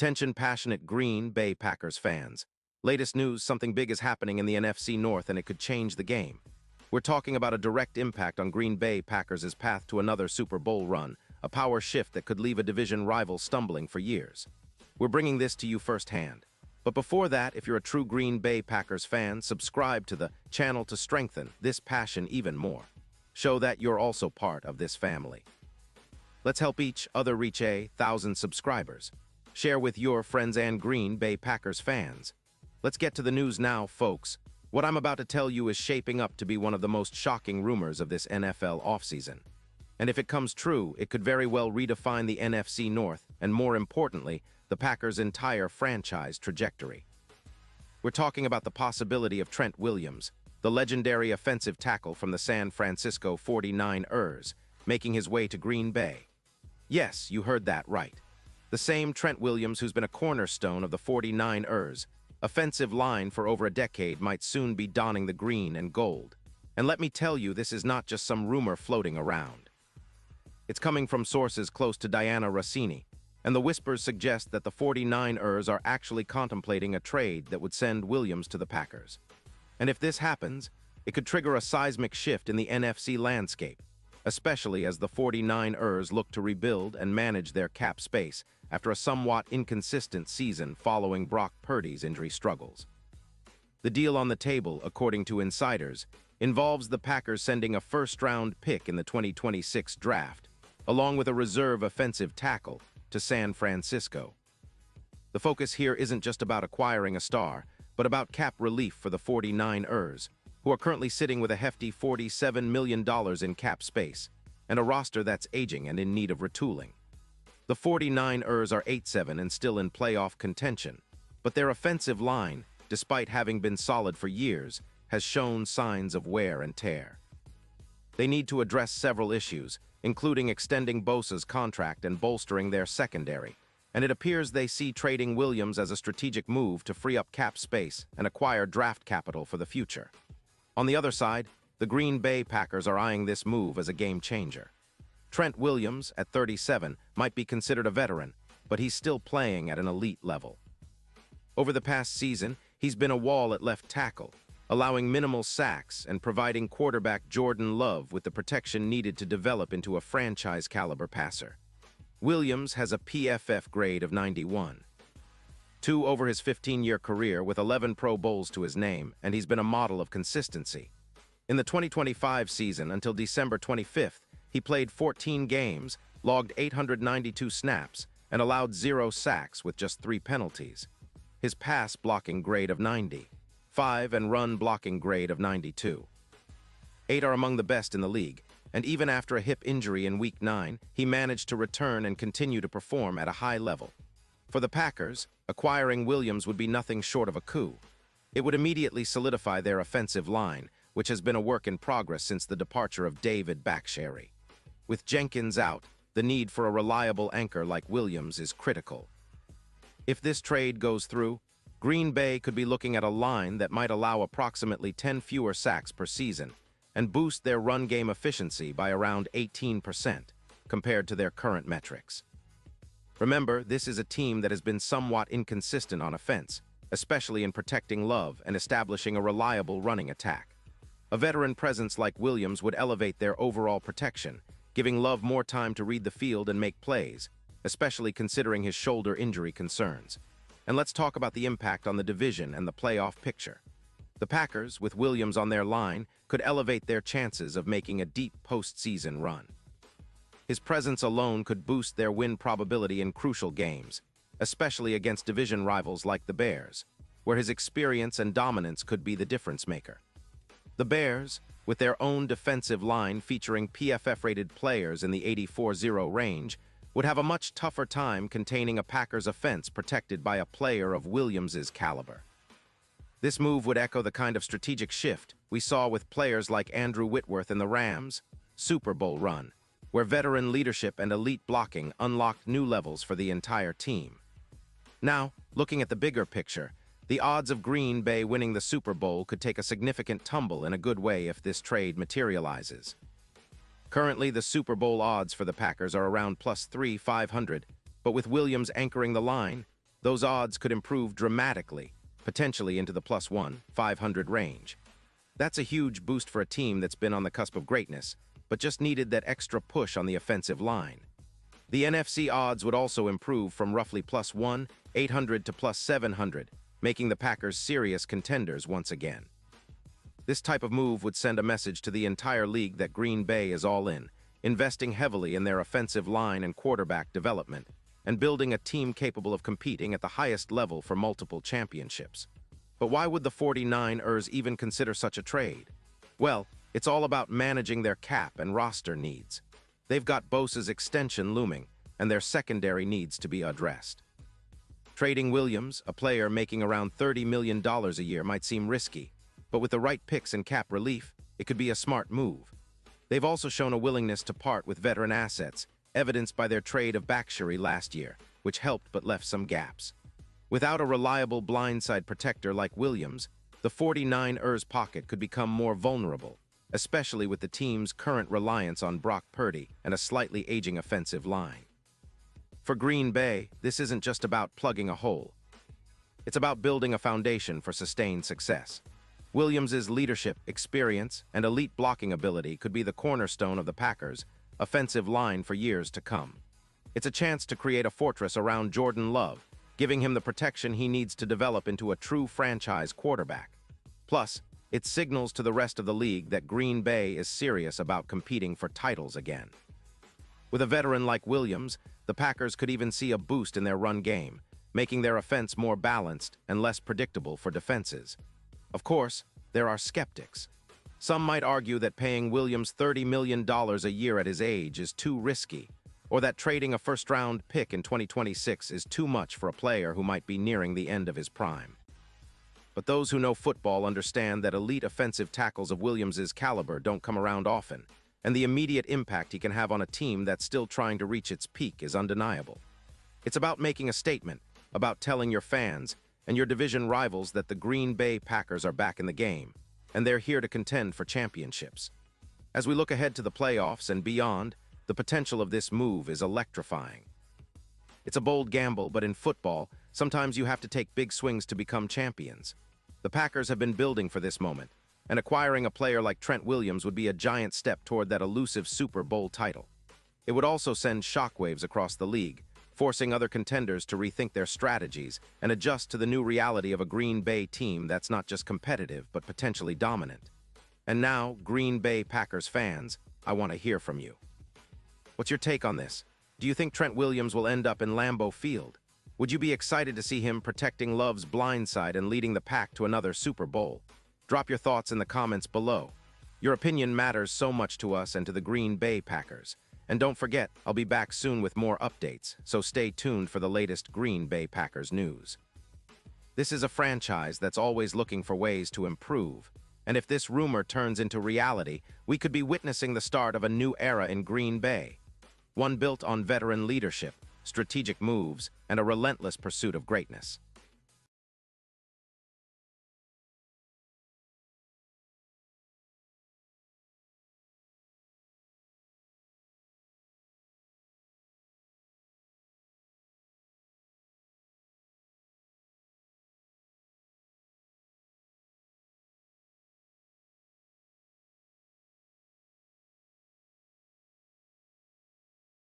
Attention passionate Green Bay Packers fans. Latest news, something big is happening in the NFC North and it could change the game. We're talking about a direct impact on Green Bay Packers' path to another Super Bowl run, a power shift that could leave a division rival stumbling for years. We're bringing this to you firsthand. But before that, if you're a true Green Bay Packers fan, subscribe to the channel to strengthen this passion even more. Show that you're also part of this family. Let's help each other reach 1,000 subscribers. Share with your friends and Green Bay Packers fans. Let's get to the news now, folks. What I'm about to tell you is shaping up to be one of the most shocking rumors of this NFL offseason. And if it comes true, it could very well redefine the NFC North and, more importantly, the Packers' entire franchise trajectory. We're talking about the possibility of Trent Williams, the legendary offensive tackle from the San Francisco 49ers, making his way to Green Bay. Yes, you heard that right. The same Trent Williams who's been a cornerstone of the 49ers' offensive line for over a decade might soon be donning the green and gold. And let me tell you, this is not just some rumor floating around. It's coming from sources close to Diana Rossini, and the whispers suggest that the 49ers are actually contemplating a trade that would send Williams to the Packers. And if this happens, it could trigger a seismic shift in the NFC landscape, especially as the 49ers look to rebuild and manage their cap space after a somewhat inconsistent season following Brock Purdy's injury struggles. The deal on the table, according to insiders, involves the Packers sending a first-round pick in the 2026 draft, along with a reserve offensive tackle, to San Francisco. The focus here isn't just about acquiring a star, but about cap relief for the 49ers, who are currently sitting with a hefty $47 million in cap space, and a roster that's aging and in need of retooling. The 49ers are 8-7 and still in playoff contention, but their offensive line, despite having been solid for years, has shown signs of wear and tear. They need to address several issues, including extending Bosa's contract and bolstering their secondary, and it appears they see trading Williams as a strategic move to free up cap space and acquire draft capital for the future. On the other side, the Green Bay Packers are eyeing this move as a game-changer. Trent Williams, at 37, might be considered a veteran, but he's still playing at an elite level. Over the past season, he's been a wall at left tackle, allowing minimal sacks and providing quarterback Jordan Love with the protection needed to develop into a franchise-caliber passer. Williams has a PFF grade of 91. 2 over his 15-year career with 11 Pro Bowls to his name, and he's been a model of consistency. In the 2025 season until December 25th, he played 14 games, logged 892 snaps, and allowed 0 sacks with just 3 penalties. His pass blocking grade of 90, 5 and run blocking grade of 92. 8 are among the best in the league, and even after a hip injury in Week 9, he managed to return and continue to perform at a high level. For the Packers, acquiring Williams would be nothing short of a coup. It would immediately solidify their offensive line, which has been a work in progress since the departure of David Bakhtiari. With Jenkins out, the need for a reliable anchor like Williams is critical. If this trade goes through, Green Bay could be looking at a line that might allow approximately 10 fewer sacks per season and boost their run game efficiency by around 18% compared to their current metrics. Remember, this is a team that has been somewhat inconsistent on offense, especially in protecting Love and establishing a reliable running attack. A veteran presence like Williams would elevate their overall protection, giving Love more time to read the field and make plays, especially considering his shoulder injury concerns. And let's talk about the impact on the division and the playoff picture. The Packers, with Williams on their line, could elevate their chances of making a deep postseason run. His presence alone could boost their win probability in crucial games, especially against division rivals like the Bears, where his experience and dominance could be the difference maker. The Bears, with their own defensive line featuring PFF-rated players in the 84-0 range, would have a much tougher time containing a Packers offense protected by a player of Williams' caliber. This move would echo the kind of strategic shift we saw with players like Andrew Whitworth in the Rams' Super Bowl run, where veteran leadership and elite blocking unlocked new levels for the entire team. Now, looking at the bigger picture, the odds of Green Bay winning the Super Bowl could take a significant tumble in a good way if this trade materializes. Currently, the Super Bowl odds for the Packers are around +3,500, but with Williams anchoring the line, those odds could improve dramatically, potentially into the +1,500 range. That's a huge boost for a team that's been on the cusp of greatness, but just needed that extra push on the offensive line. The NFC odds would also improve from roughly +1,800 to +700, making the Packers serious contenders once again. This type of move would send a message to the entire league that Green Bay is all in, investing heavily in their offensive line and quarterback development, and building a team capable of competing at the highest level for multiple championships. But why would the 49ers even consider such a trade? Well, it's all about managing their cap and roster needs. They've got Bosa's extension looming, and their secondary needs to be addressed. Trading Williams, a player making around $30 million a year, might seem risky, but with the right picks and cap relief, it could be a smart move. They've also shown a willingness to part with veteran assets, evidenced by their trade of Bakhtiari last year, which helped but left some gaps. Without a reliable blindside protector like Williams, the 49ers' pocket could become more vulnerable, especially with the team's current reliance on Brock Purdy and a slightly aging offensive line. For Green Bay, this isn't just about plugging a hole. It's about building a foundation for sustained success. Williams' leadership, experience, and elite blocking ability could be the cornerstone of the Packers' offensive line for years to come. It's a chance to create a fortress around Jordan Love, giving him the protection he needs to develop into a true franchise quarterback. Plus, it signals to the rest of the league that Green Bay is serious about competing for titles again. With a veteran like Williams, the Packers could even see a boost in their run game, making their offense more balanced and less predictable for defenses. Of course, there are skeptics. Some might argue that paying Williams $30 million a year at his age is too risky, or that trading a first-round pick in 2026 is too much for a player who might be nearing the end of his prime. But those who know football understand that elite offensive tackles of Williams' caliber don't come around often, and the immediate impact he can have on a team that's still trying to reach its peak is undeniable. It's about making a statement, about telling your fans and your division rivals that the Green Bay Packers are back in the game, and they're here to contend for championships. As we look ahead to the playoffs and beyond, the potential of this move is electrifying. It's a bold gamble, but in football, sometimes you have to take big swings to become champions. The Packers have been building for this moment, and acquiring a player like Trent Williams would be a giant step toward that elusive Super Bowl title. It would also send shockwaves across the league, forcing other contenders to rethink their strategies and adjust to the new reality of a Green Bay team that's not just competitive but potentially dominant. And now, Green Bay Packers fans, I want to hear from you. What's your take on this? Do you think Trent Williams will end up in Lambeau Field? Would you be excited to see him protecting Love's blind side and leading the Pack to another Super Bowl? Drop your thoughts in the comments below. Your opinion matters so much to us and to the Green Bay Packers. And don't forget, I'll be back soon with more updates, so stay tuned for the latest Green Bay Packers news. This is a franchise that's always looking for ways to improve, and if this rumor turns into reality, we could be witnessing the start of a new era in Green Bay. One built on veteran leadership, strategic moves, and a relentless pursuit of greatness.